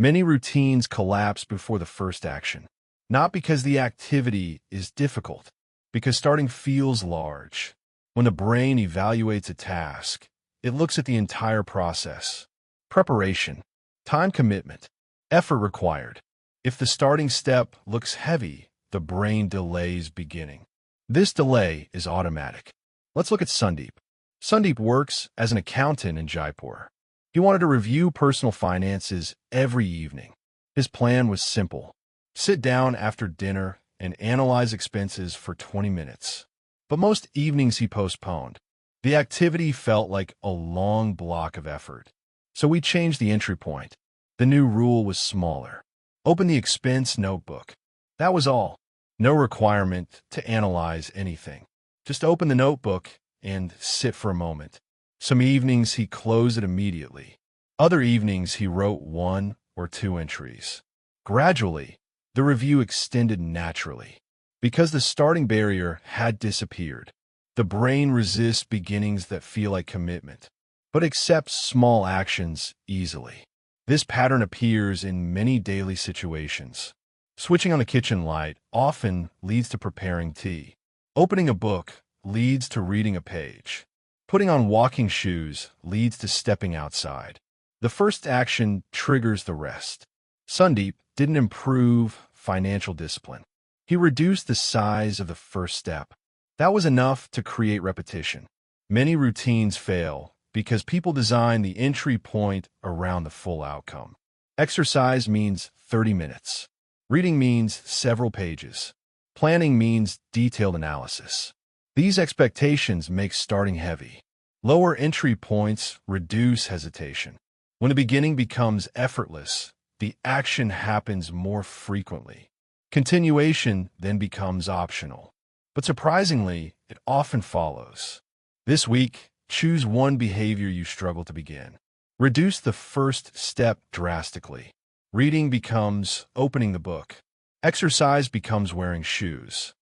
Many routines collapse before the first action, not because the activity is difficult, because starting feels large. When the brain evaluates a task, it looks at the entire process: preparation, time commitment, effort required. If the starting step looks heavy, the brain delays beginning. This delay is automatic. Let's look at Sandeep. Sandeep works as an accountant in Jaipur. He wanted to review personal finances every evening. His plan was simple: sit down after dinner and analyze expenses for 20 minutes. But most evenings he postponed. The activity felt like a long block of effort. So we changed the entry point. The new rule was smaller. Open the expense notebook. That was all. No requirement to analyze anything. Just open the notebook and sit for a moment. Some evenings he closed it immediately. Other evenings he wrote 1 or 2 entries. Gradually, the review extended naturally. Because the starting barrier had disappeared, the brain resists beginnings that feel like commitment, but accepts small actions easily. This pattern appears in many daily situations. Switching on the kitchen light often leads to preparing tea. Opening a book leads to reading a page. Putting on walking shoes leads to stepping outside. The first action triggers the rest. Sandeep didn't improve financial discipline. He reduced the size of the first step. That was enough to create repetition. Many routines fail because people design the entry point around the full outcome. Exercise means 30 minutes. Reading means several pages. Planning means detailed analysis. These expectations make starting heavy. Lower entry points reduce hesitation. When the beginning becomes effortless, the action happens more frequently. Continuation then becomes optional. But surprisingly, it often follows. This week, choose one behavior you struggle to begin. Reduce the first step drastically. Reading becomes opening the book. Exercise becomes wearing shoes.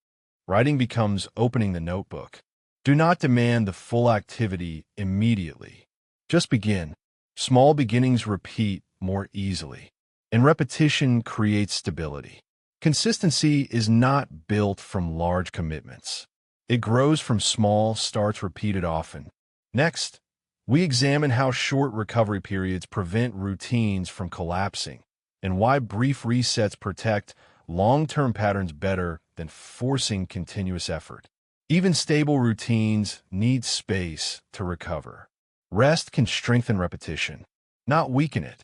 Writing becomes opening the notebook. Do not demand the full activity immediately. Just begin. Small beginnings repeat more easily, and repetition creates stability. Consistency is not built from large commitments. It grows from small starts repeated often. Next, we examine how short recovery periods prevent routines from collapsing, and why brief resets protect long-term patterns better than forcing continuous effort. Even stable routines need space to recover. Rest can strengthen repetition, not weaken it.